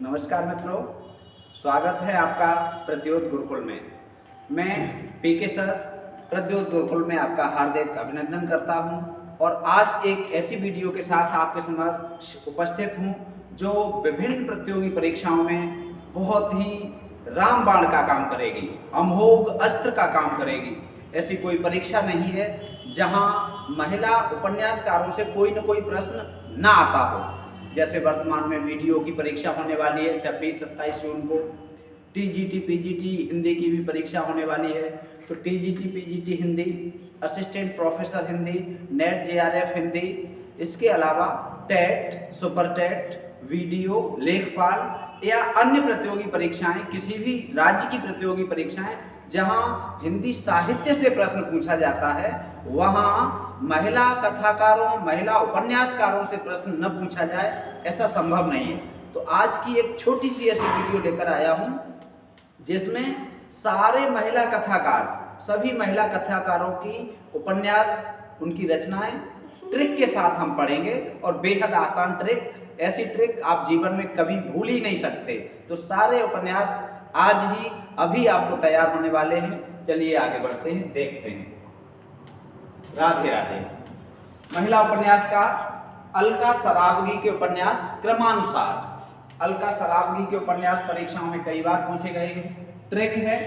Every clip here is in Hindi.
नमस्कार मित्रों, स्वागत है आपका प्रद्योत गुरुकुल में। मैं पीके सर प्रद्योत गुरुकुल में आपका हार्दिक अभिनंदन करता हूं और आज एक ऐसी वीडियो के साथ आपके समक्ष उपस्थित हूं जो विभिन्न प्रतियोगी परीक्षाओं में बहुत ही रामबाण का काम करेगी, अमोघ अस्त्र का काम करेगी। ऐसी कोई परीक्षा नहीं है जहां महिला उपन्यासकारों से कोई न कोई प्रश्न ना आता हो। जैसे वर्तमान में वीडियो की परीक्षा होने वाली है 26-27 जून को, टीजीटी पीजीटी हिंदी की भी परीक्षा होने वाली है। तो TGT PGT Hindi, assistant professor Hindi, net JRF Hindi, इसके अलावा टेट, सुपर टेट, वीडियो, लेखपाल या अन्य प्रतियोगी परीक्षाएं, किसी भी राज्य की प्रतियोगी परीक्षाएं जहां हिंदी साहित्य से प्रश्न पूछा जाता है, वहां महिला कथाकारों, महिला उपन्यासकारों से प्रश्न न पूछा जाए, ऐसा संभव नहीं है। तो आज की एक छोटी सी ऐसी वीडियो लेकर आया हूं जिसमें सारे महिला कथाकार, सभी महिला कथाकारों की उपन्यास, उनकी रचनाएं ट्रिक के साथ हम पढ़ेंगे और बेहद आसान ट्रिक, ऐसी ट्रिक आप जीवन में कभी भूल ही नहीं सकते। तो सारे उपन्यास आज ही अभी आपको तैयार होने वाले हैं। चलिए आगे बढ़ते हैं, देखते हैं। राधे राधे। महिला उपन्यासकार अलका सरावगी के उपन्यास क्रमानुसार। अलका सरावगी के उपन्यास परीक्षाओं में कई बार पूछे गए हैं। ट्रिक है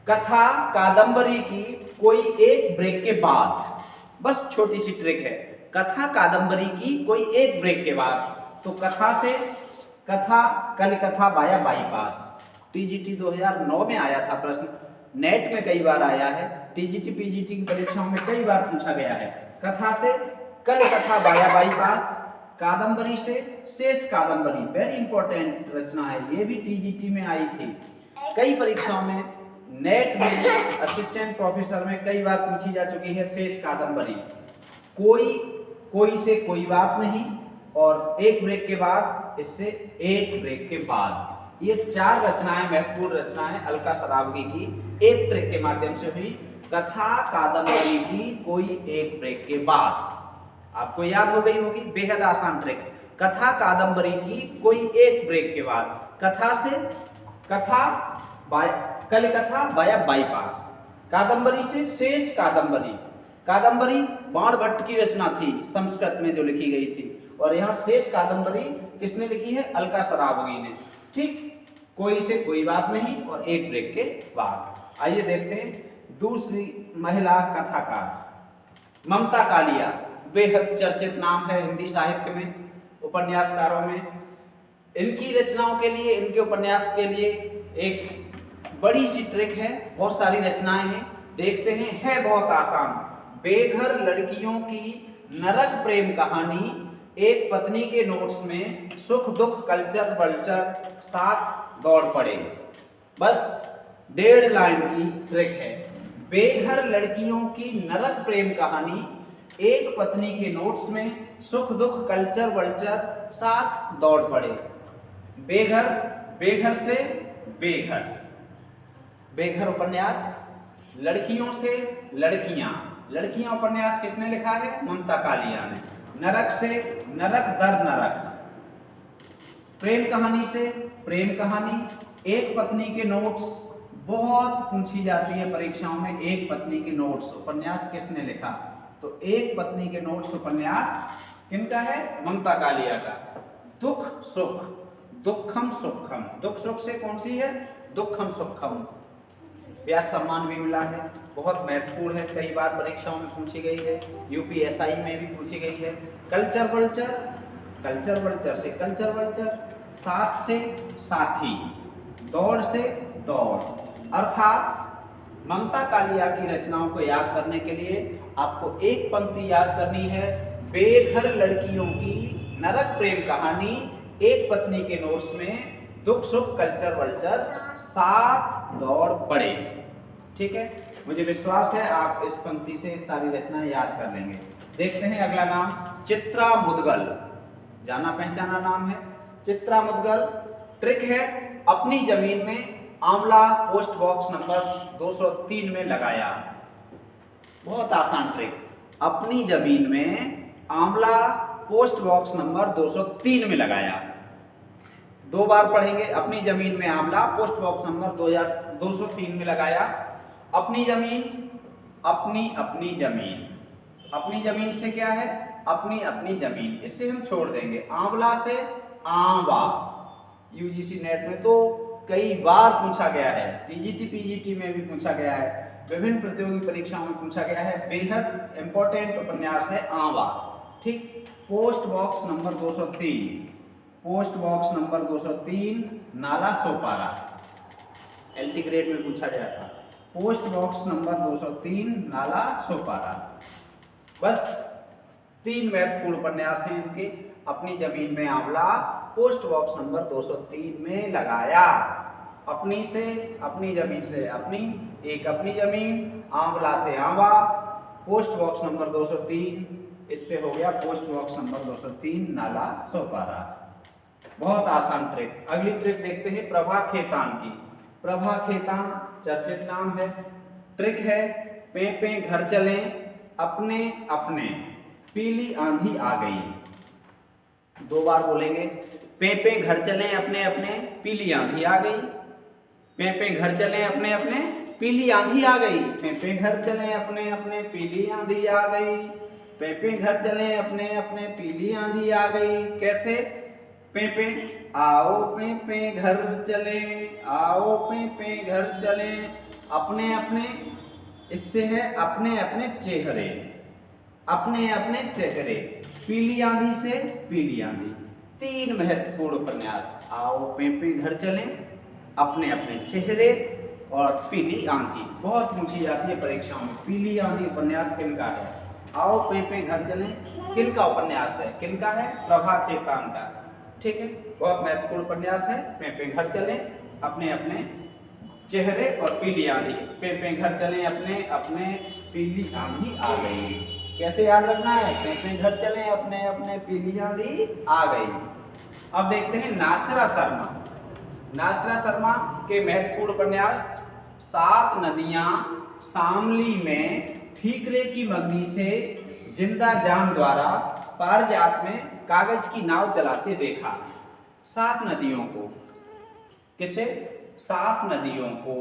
कथा कादंबरी की कोई एक ब्रेक के बाद, बस छोटी सी ट्रिक है, कथा कादंबरी की कोई एक ब्रेक के बाद। तो कथा से कथा, कल कथा बाया बाईपास, टीजीटी 2009 में आया था प्रश्न, नेट में कई बार आया है, टीजीटी पीजीटी की परीक्षाओं में कई बार पूछा गया है। कथा से कल कथा बाया बाईपास, कादंबरी से शेष कादंबरी, वेरी इंपॉर्टेंट रचना है, ये भी टीजीटी में आई थी, कई परीक्षाओं में, नेट में, असिस्टेंट प्रोफेसर में कई बार पूछी जा चुकी है शेष कादंबरी। कोई से कोई बात नहीं और एक ब्रेक के बाद, इससे एक ब्रेक के बाद। ये चार रचनाएं, महत्वपूर्ण रचनाएं अलका सरावगी की एक ट्रिक के माध्यम से हुई। कथा कादंबरी की कोई एक ब्रेक के बाद, आपको याद हो गई होगी, बेहद आसान ट्रिक। कथा कादंबरी की कोई एक ब्रेक के बाद, कथा से कथा कल कथा बाया बाईपास, कादंबरी से शेष कादंबरी। कादंबरी बाण भट्ट की रचना थी, संस्कृत में जो लिखी गई थी, और यहाँ शेष कादंबरी किसने लिखी है? अलका सरावगी ने। ठीक, कोई से कोई बात नहीं और एक ब्रेक के बाद। आइए देखते हैं दूसरी महिला कथाकार ममता कालिया, बेहद चर्चित नाम है हिंदी साहित्य में, उपन्यासकारों में। इनकी रचनाओं के लिए, इनके उपन्यास के लिए एक बड़ी सी ट्रिक है, बहुत सारी रचनाएं हैं, देखते हैं, है बहुत आसान। बेघर लड़कियों की नरक प्रेम कहानी, एक पत्नी के नोट्स में सुख दुख कल्चर वल्चर, साथ दौड़ पड़े। बस 1.5 लाइन की ट्रिक है। बेघर लड़कियों की नरक प्रेम कहानी, एक पत्नी के नोट्स में सुख दुख कल्चर वल्चर, साथ दौड़ पड़े। बेघर, बेघर से बेघर, बेघर उपन्यास, लड़कियों से लड़कियां, लड़कियां उपन्यास किसने लिखा है? ममता कालिया ने। नरक से नरक दर नरक, प्रेम कहानी से प्रेम कहानी, एक पत्नी के नोट्स, बहुत पूछी जाती है परीक्षाओं में, एक पत्नी के नोट्स उपन्यास किसने लिखा? तो एक पत्नी के नोट्स उपन्यास किनका है? ममता कालिया का। दुख सुख, दुखम सुखम, दुख सुख से कौन सी है? दुखम सुखम। व्यास सम्मान भी मिला है, बहुत महत्वपूर्ण है, कई बार परीक्षाओं में पूछी गई है, यूपीएसआई में भी पूछी गई है। कल्चर वल्चर, कल्चर वल्चर से कल्चर वल्चर, साथ से साथी, दौड़ से दौड़। अर्थात ममता कालिया की रचनाओं को याद करने के लिए आपको एक पंक्ति याद करनी है, बेघर लड़कियों की नरक प्रेम कहानी, एक पत्नी के नोट्स में दुख सुख कल्चर वल्चर, साथ दौड़ पड़े। ठीक है, मुझे विश्वास है आप इस पंक्ति से सारी रचनाएं याद कर लेंगे। देखते हैं अगला नाम, चित्रा मुदगल, जाना पहचाना नाम है चित्रा मुदगल। ट्रिक है अपनी जमीन में आंवला पोस्ट बॉक्स नंबर 203 में लगाया। बहुत आसान ट्रिक, अपनी जमीन में आंवला पोस्ट बॉक्स नंबर 203 में लगाया। 2 बार पढ़ेंगे। अपनी जमीन में आंवला, पोस्ट बॉक्स नंबर 2203 में लगाया। अपनी जमीन, अपनी जमीन, अपनी जमीन से क्या है, अपनी जमीन, इससे हम छोड़ देंगे। आंवला से आंवा, यूजीसी नेट में तो कई बार पूछा गया है, टीजीटी पीजीटी में भी पूछा गया है, विभिन्न प्रतियोगी परीक्षाओं में पूछा गया है। बेहद इंपॉर्टेंट उपन्यास है आंवा। ठीक, post box number 203, post box number 203 Nala Sopara, LT grade में पूछा गया था। Post box number 203 Nala Sopara. बस 3 महत्वपूर्ण उपन्यास हैं इनके। अपनी जमीन में आंवला, पोस्ट बॉक्स नंबर 203 में लगाया। अपनी से, अपनी जमीन से अपनी, एक अपनी जमीन, आंवला से आंवा, पोस्ट बॉक्स नंबर 203, इससे हो गया post box number 203 Nala Sopara. बहुत आसान ट्रिक। अगली ट्रिक देखते हैं प्रभा खेतान की। प्रभा खेतान चर्चित नाम है। ट्रिक है, पे पे घर चले अपने अपने, पीली आंधी आ गई। 2 बार बोलेंगे। पे पे घर चले अपने अपने, पीली आंधी आ गई। पे पे घर चले अपने अपने, पीली आंधी आ गई। पे पे घर चले अपने अपने, पीली आंधी आ गई। पे पे घर चले अपने अपने, पीली आंधी आ गई। कैसे? पे पे, आओ पे पे घर चले, आओ पे पे घर चले, अपने अपने, इससे है अपने अपने चेहरे, अपने अपने चेहरे। पीली आंधी से पीली आंधी। 3 महत्वपूर्ण उपन्यास, आओ पे पे घर चले, अपने अपने चेहरे और पीली आंधी। बहुत पूछी जाती है परीक्षाओं में। पीली आंधी उपन्यास किनका है? आओ पे पे घर चले किनका उपन्यास है? किनका है? प्रभा खेतान का। ठीक है, बहुत महत्वपूर्ण उपन्यास है। पे पे घर चले, अपने अपने चेहरे और पीली आंधी। पे पे घर चले अपने अपने, पीली आंधी आ गई। कैसे याद रखना है? पे पे घर चले अपने अपने, पीली आंधी आ गई। अब देखते हैं नासिरा शर्मा। नासिरा शर्मा के महत्वपूर्ण उपन्यास 7 नदियां शामली में ठीकरे की मगनी से जिंदा जान द्वारा पारिजात में कागज की नाव चलाते देखा। 7 नदियों को, किसे? 7 नदियों को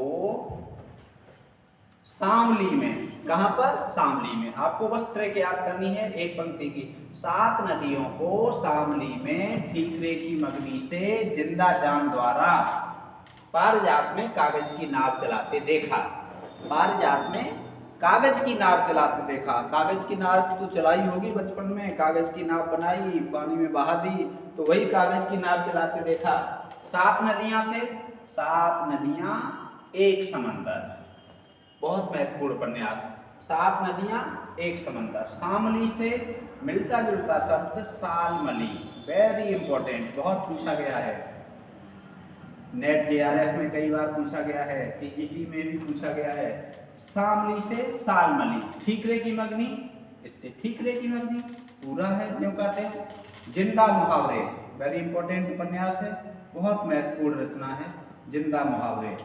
शामली में। कहां पर? शामली में। आपको बस ट्रिक याद करनी है एक पंक्ति की। 7 नदियों को शामली में ठीकरे की मगनी से जिंदा जान द्वारा पारिजात में कागज की नाव चलाते देखा। पारिजात में कागज की नाव चलाते देखा। कागज की नाव तो चलाई होगी बचपन में, कागज की नाव बनाई, पानी में बहा दी, तो वही कागज की नाव चलाते देखा। 7 नदियां से 7 नदियां एक समंदर। बहुत महत्वपूर्ण उपन्यास। 7 नदियां एक समंदर। शामली से मिलता जुलता शब्द शालमली, वेरी इंपॉर्टेंट, बहुत पूछा गया है। नेट जेआरएफ में कई बार पूछा गया है, टीजीटी में भी पूछा गया है। शामली से शालमली, ठीकरे की मगनी, इससे ठीकरे की मगनी पूरा है जो कहते हैं। जिंदा मुहावरे, वेरी इंपॉर्टेंट उपन्यास है, बहुत महत्वपूर्ण रचना है। जिंदा मुहावरे।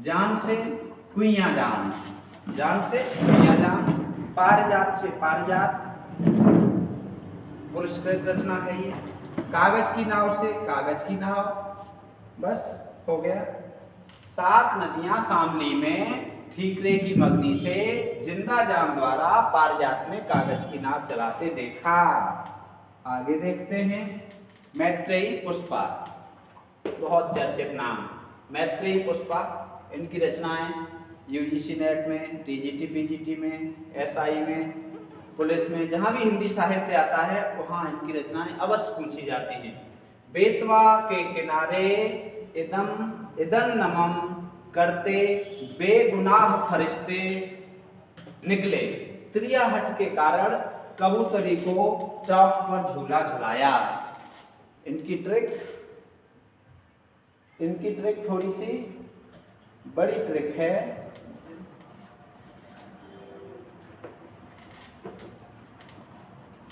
जान से कुइयां जान, जान से कुइयां जान, पारिजात से पारिजात, पुरस्कृत रचना है ये। कागज की नाव से कागज की नाव, बस हो गया। 7 नदियां शामली में ठीकरे की मगनी से जिंदा जान द्वारा पारिजात में कागज की नाव चलाते देखा। आगे देखते हैं मैत्रेयी पुष्पा, बहुत चर्चित नाम। मैत्रेयी पुष्पा, इनकी रचनाएं यूजीसी नेट में, टीजीटी पीजीटी में, एसआई में, पुलिस में, जहां भी हिंदी साहित्य आता है वहां इनकी रचनाएं अवश्य पूछी जाती हैं। बेतवा के किनारे इदम इदन नमम करते बेगुनाह फरिश्ते निकले, त्रियाहट के कारण कबूतरी को चौक पर झूला झुलाया। इनकी ट्रिक थोड़ी सी बड़ी ट्रिक है।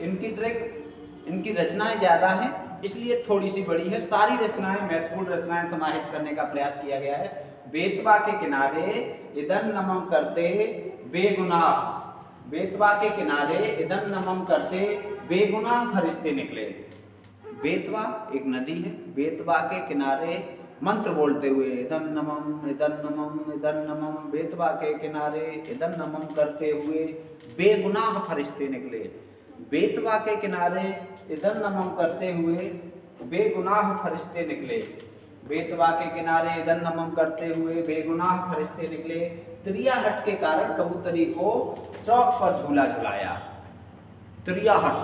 इनकी रचनाएं ज्यादा हैं, इसलिए थोड़ी सी बड़ी है। सारी रचनाएं, महत्वपूर्ण रचनाएं समाहित करने का प्रयास किया गया है। बेतवा के किनारे इदन नमम करते बेगुनाह, बेतवा के किनारे इदन नमम करते बेगुनाह फरिश्ते निकले। बेतवा एक नदी है, बेतवा के किनारे मंत्र बोलते हुए इदं नमः इदं नमः इदं नमः, बेतवा के किनारे इदं नमः करते हुए बेगुनाह फरिश्ते निकले। बेतवा के किनारे इदं नमः करते हुए बेगुनाह फरिश्ते निकले। बेतवा के किनारे इदं नमः करते हुए बेगुनाह फरिश्ते निकले। त्रियाहट के कारण कबूतरी को चौक पर झूला झुलाया। त्रियाहट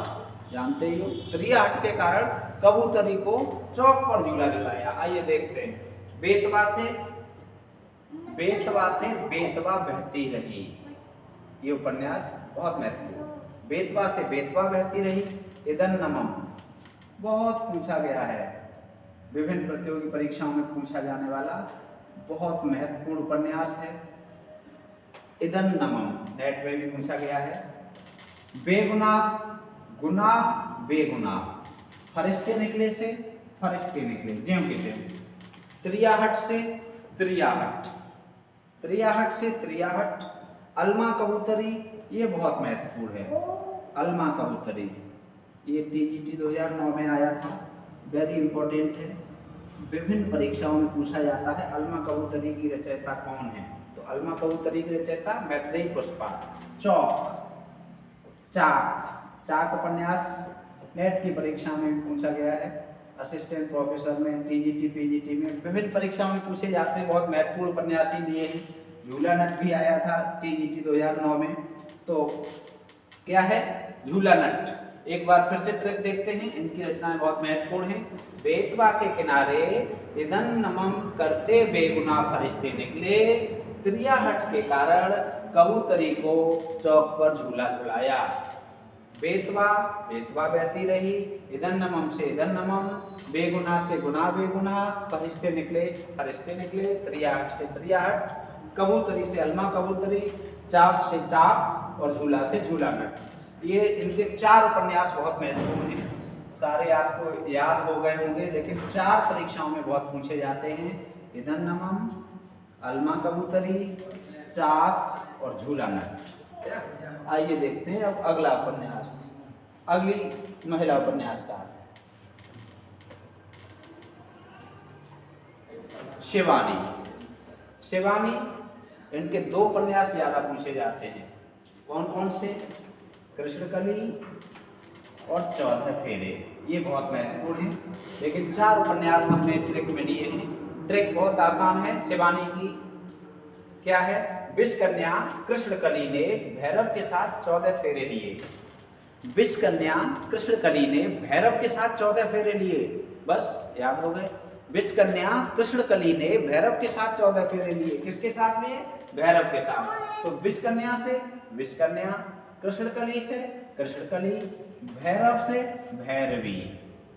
जानते ही हो, त्रियाहट के कारण कबूतरी को चौक पर झूला झुलाया। आइए देखते हैं। बेतवा से बेतवा बहती रही, ये उपन्यास बहुत महत्वपूर्ण। बेतवा से बेतवा बहती रही। इदं नमः बहुत पूछा गया है, विभिन्न प्रतियोगी परीक्षाओं में पूछा जाने वाला बहुत महत्वपूर्ण उपन्यास है। इदं नमः नेट में भी पूछा गया है। बेगुनाह गुनाह बेगुनाह, फरिश्ते निकले से फरिश्ते निकले, ज्यों के त्यों। त्रियाहट से त्रियाहट, त्रियाहट से त्रियाहट। अलमा कबूतरी ये बहुत महत्वपूर्ण है। अलमा कबूतरी ये TGT 2009 में आया था, वेरी इंपॉर्टेंट है, विभिन्न परीक्षाओं में पूछा जाता है। अलमा कबूतरी की रचयिता कौन है? तो अलमा कबूतरी की रचयिता मैत्रेयी पुष्पा। चौक चाक, चाक उपन्यास नेट की परीक्षा में पूछा गया है, असिस्टेंट प्रोफेसर में, TGT PGT में, विभिन्न परीक्षाओं में पूछे जाते हैं। बहुत महत्वपूर्ण उपन्यास ही दिए हैं। झूला नट भी आया था TGT 2009 में। तो क्या है झूला नट? एक बार फिर से ट्रिक देखते हैं, इनकी रचनाएं बहुत महत्वपूर्ण हैं। बेतवा के किनारे इदं नमः करते बेगुनाह फरिश्ते निकले, त्रियाहट के कारण कबूतरी को चौक पर झूला झुलाया। बेतवा बेतवा बहती रही, इदं नमः से इदं नमः, बेगुनाह से गुनाह बेगुनाह, फरिश्ते निकले फरिश्ते निकले, त्रियाहट से त्रियाहट, कबूतरी से अलमा कबूतरी, चाक से चाक और झूला से झूला नट। ये इनके 4 उपन्यास बहुत महत्वपूर्ण हैं। सारे आपको याद हो गए होंगे, लेकिन 4 परीक्षाओं में बहुत पूछे जाते हैं। इदं नमः, अलमा कबूतरी, चाक और झूला नट। आइए देखते हैं अब अगला उपन्यास, अगली महिला उपन्यासकार शिवानी। शिवानी, इनके 2 उपन्यास ज्यादा पूछे जाते हैं। कौन कौन से? कृष्णकली और 14 फेरे, ये बहुत महत्वपूर्ण है। लेकिन 4 उपन्यास हमने ट्रिक में लिए हैं। ट्रिक बहुत आसान है शिवानी की। क्या है? विषकन्या कृष्णकली ने भैरव के साथ 14 फेरे लिए। विषकन्या कृष्णकली ने भैरव के साथ 14 फेरे लिए। बस याद हो गए। विषकन्या कृष्णकली ने भैरव के साथ 14 फेरे लिए। किसके साथ लिए? भैरव के साथ। तो विषकन्या से विषकन्या, कृष्णकली से कृष्णकली, भैरव से भैरवी,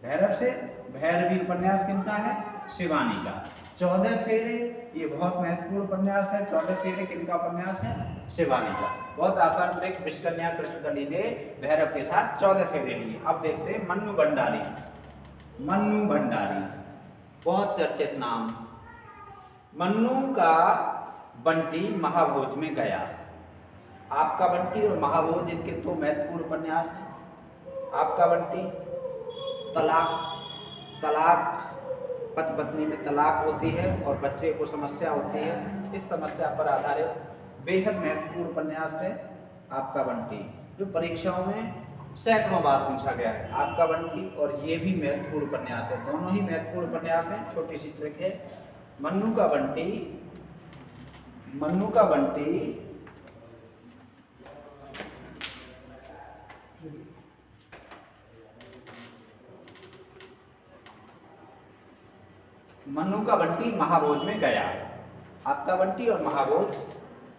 भैरव से भैरवी उपन्यास किनका है? शिवानी का। 14 फेरे ये बहुत महत्वपूर्ण उपन्यास है। 14 फेरे किनका उपन्यास है? शिवानी का। बहुत आसान ट्रिक। विषकन्या कृष्णकली ने भैरव के साथ 14 फेरे लिए। अब देखते हैं मन्नू भंडारी। मन्नू भंडारी बहुत चर्चित नाम। मन्नू का बंटी महाभोज में गया। आपका बंटी और महाभोज इनके 2 महत्वपूर्ण उपन्यास हैं। आपका बंटी तलाक पति पत्नी में तलाक होती है और बच्चे को समस्या होती है। इस समस्या पर आधारित बेहद महत्वपूर्ण उपन्यास है आपका बंटी, जो परीक्षाओं में सैकड़ों बार पूछा गया है। आपका बंटी और ये भी महत्वपूर्ण उपन्यास है। दोनों ही महत्वपूर्ण उपन्यास हैं। छोटी सी ट्रिक है। मन्नू का बंटी, मन्नू का बंटी मन्नू का बंटी महाभोज में गया। आपका बंटी और महाभोज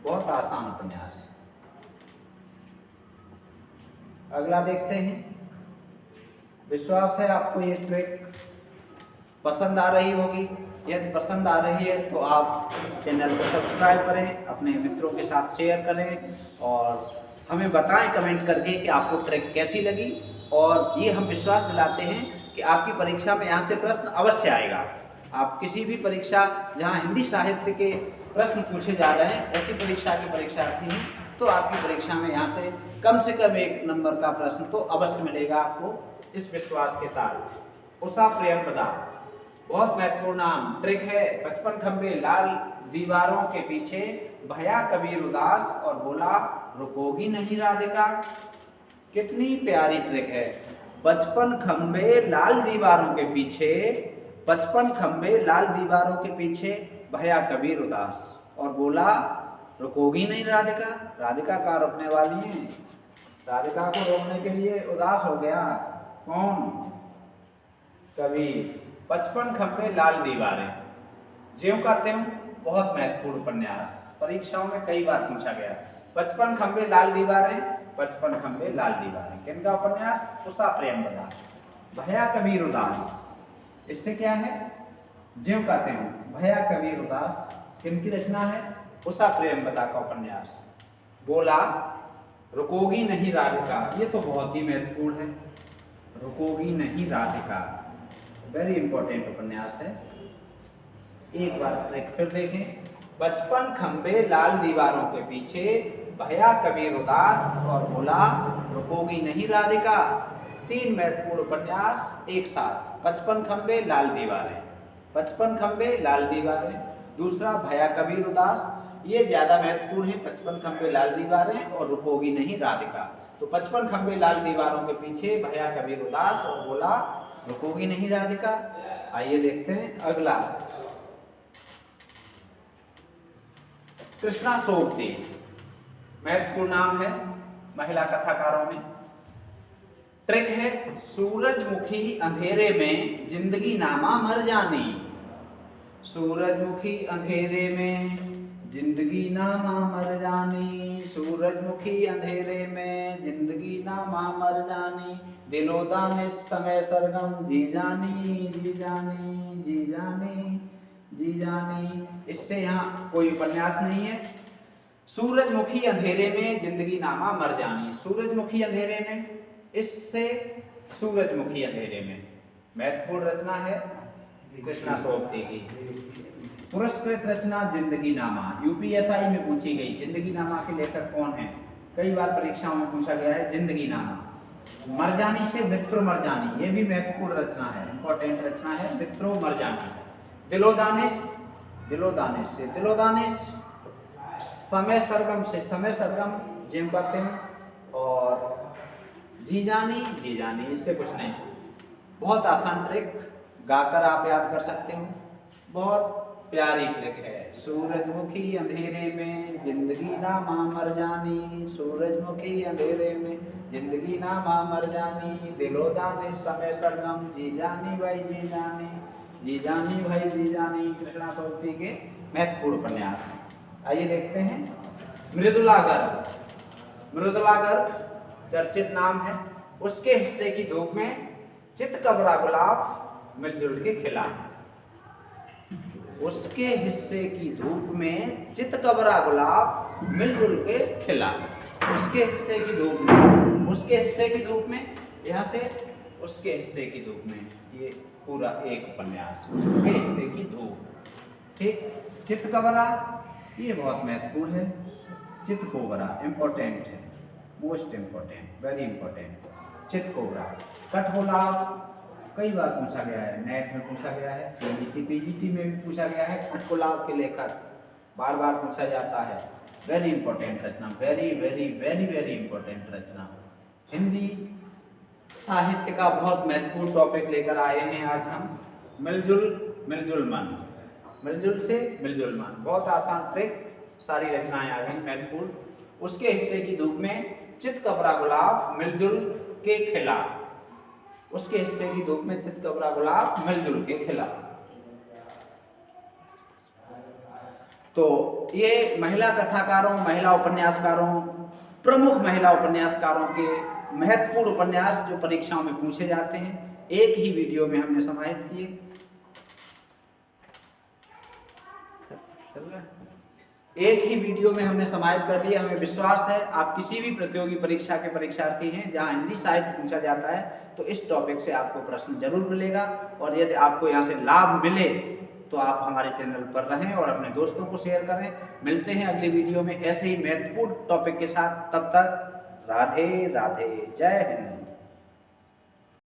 बहुत आसान उपन्यास। अगला देखते हैं। विश्वास है आपको ये ट्रिक पसंद आ रही होगी। यदि पसंद आ रही है तो आप चैनल को सब्सक्राइब करें, अपने मित्रों के साथ शेयर करें और हमें बताएं कमेंट करके कि आपको ट्रिक कैसी लगी। और ये हम विश्वास दिलाते हैं कि आपकी परीक्षा में यहाँ से प्रश्न अवश्य आएगा। आप किसी भी परीक्षा जहाँ हिंदी साहित्य के प्रश्न पूछे जा रहे हैं, ऐसी परीक्षा के परीक्षार्थी हैं, तो आपकी परीक्षा में यहाँ से कम 1 नंबर का प्रश्न तो अवश्य मिलेगा आपको, इस विश्वास के साथ। उषा प्रियंवदा, बहुत महत्वपूर्ण नाम। ट्रिक है 55 खंबे लाल दीवारों के पीछे, भया कबीर उदास और बोला रुकोगी नहीं राधिका। कितनी प्यारी ट्रिक है। 55 खंबे लाल दीवारों के पीछे, 55 खंबे लाल दीवारों के पीछे, भया कबीर उदास और बोला रुकोगी नहीं राधिका। राधिका कहाँ रुकने वाली है? राधिका को रोकने के लिए उदास हो गया कौन? कबीर। 55 खंबे लाल दीवारें, ज्यों का त्यों, बहुत महत्वपूर्ण उपन्यास, परीक्षाओं में कई बार पूछा गया। 55 खंबे लाल दीवारें, 55 खंबे लाल दीवारें, किनका उपन्यास? उषा प्रियंवदा। भया कबीर उदास, इससे क्या है? ज्यों का त्यों, भया कबीर उदास, किनकी रचना है? उषा प्रियंवदा का उपन्यास। बोला रुकोगी नहीं राधिका, ये तो बहुत ही महत्वपूर्ण है। रुकोगी नहीं राधिका, वेरी इंपॉर्टेंट उपन्यास है। एक बार ट्रिक फिर देखें। 55 खंबे लाल दीवारों के पीछे, भया कबीर उदास और बोला रुकोगी नहीं राधिका। 3 महत्वपूर्ण उपन्यास एक साथ। 55 खंबे लाल दीवारें, 55 खंबे लाल दीवारें, दूसरा भया कबीर उदास, ये ज्यादा महत्वपूर्ण है। 55 खंबे लाल दीवारें और रुकोगी नहीं राधिका। तो 55 खंबे लाल दीवारों के पीछे, भया कबीर उदास और बोला रुकोगी नहीं राधिका। आइए देखते हैं अगला। कृष्णा सोबती, महत्वपूर्ण नाम है महिला कथाकारों में। ट्रिक है सूरजमुखी अंधेरे में जिंदगी नामा मर जानी। सूरजमुखी अंधेरे में जिंदगी नामा मर जानी, सूरजमुखी अंधेरे में जिंदगी नामा मर जानी, दिलो दानिश समय सरगम जी जानी जी जानी जी जानी जी जानी। इससे यहाँ कोई उपन्यास नहीं है। सूरजमुखी अंधेरे में जिंदगी नामा मर जानी, सूरजमुखी अंधेरे में, इससे सूरजमुखी अंधेरे में, महत्वपूर्ण रचना है कृष्णा सोबती की। पुरस्कृत रचना जिंदगी नामा, यूपीएसआई में पूछी गई। जिंदगी नामा के लेखक कौन है? कई बार परीक्षाओं में पूछा गया है जिंदगी नामा। मरजानी से मित्रो मरजानी, ये भी महत्वपूर्ण रचना है, इंपॉर्टेंट रचना है मित्रो मरजानी। दिलोदानिश, दिलोदानिश से दिलोदानिश, समय सरगम से समय सरगम, जिम करते हैं, और जी जानी, इससे कुछ नहीं। बहुत आसान ट्रिक, गाकर आप याद कर सकते हो, बहुत प्यारी ट्रिक है। सूरजमुखी अंधेरे में जिंदगी नामा मर जानी, सूरजमुखी अंधेरे में जिंदगी नामा मर जानी, दिलो दानिश समय सरगम जी जानी भाई जी जानी, जी जानी भाई जी जानी। कृष्णा सोबती के महत्वपूर्ण उपन्यास। आइए देखते हैं मृदुला गर्ग। मृदुला गर्ग चर्चित नाम है। उसके हिस्से की धूप में चित कबरा गुलाब मिलजुल के खिला। उसके हिस्से की धूप में चित कबरा गुलाब मिलजुल के खिला। उसके हिस्से की धूप में, उसके हिस्से की धूप में, यहाँ से उसके हिस्से की धूप में, ये पूरा एक उपन्यास। उसके हिस्से की धूप, ठीक। चित कबरा, ये बहुत महत्वपूर्ण है। चित कोबरा इंपॉर्टेंट है, मोस्ट इंपॉर्टेंट, वेरी इंपॉर्टेंट। चित कोबरा। कठगोलाब कई बार पूछा गया है, नेट में पूछा गया है, पीजीटी में भी पूछा गया है। कठगोलाब के लेखक बार बार पूछा जाता है। वेरी इंपॉर्टेंट रचना, very very very very important रचना। हिंदी साहित्य का बहुत महत्वपूर्ण टॉपिक लेकर आए हैं आज हम। मिलजुल मिलजुल मन, मिलजुल से मिलजुल मन, बहुत आसान ट्रिक, सारी रचनाएं आ गई महत्वपूर्ण। उसके हिस्से की धूप में चित कबरा गुलाब मिलजुल के खिला। उसके हिस्से की धूप में चित कबरा गुलाब मिलजुल के खिला। तो ये महिला कथाकारों, महिला उपन्यासकारों, प्रमुख महिला उपन्यासकारों के महत्वपूर्ण उपन्यास जो परीक्षाओं में पूछे जाते हैं, एक ही वीडियो में हमने समाहित किए। चल रहा है? एक ही वीडियो में हमने समाहित कर दिया। हमें विश्वास है आप किसी भी प्रतियोगी परीक्षा के परीक्षार्थी हैं जहां हिंदी साहित्य पूछा जाता है तो इस टॉपिक से आपको प्रश्न जरूर मिलेगा। और यदि आपको यहां से लाभ मिले तो आप हमारे चैनल पर रहें और अपने दोस्तों को शेयर करें। मिलते हैं अगली वीडियो में ऐसे ही महत्वपूर्ण टॉपिक के साथ। तब तक राधे राधे, जय हिंद।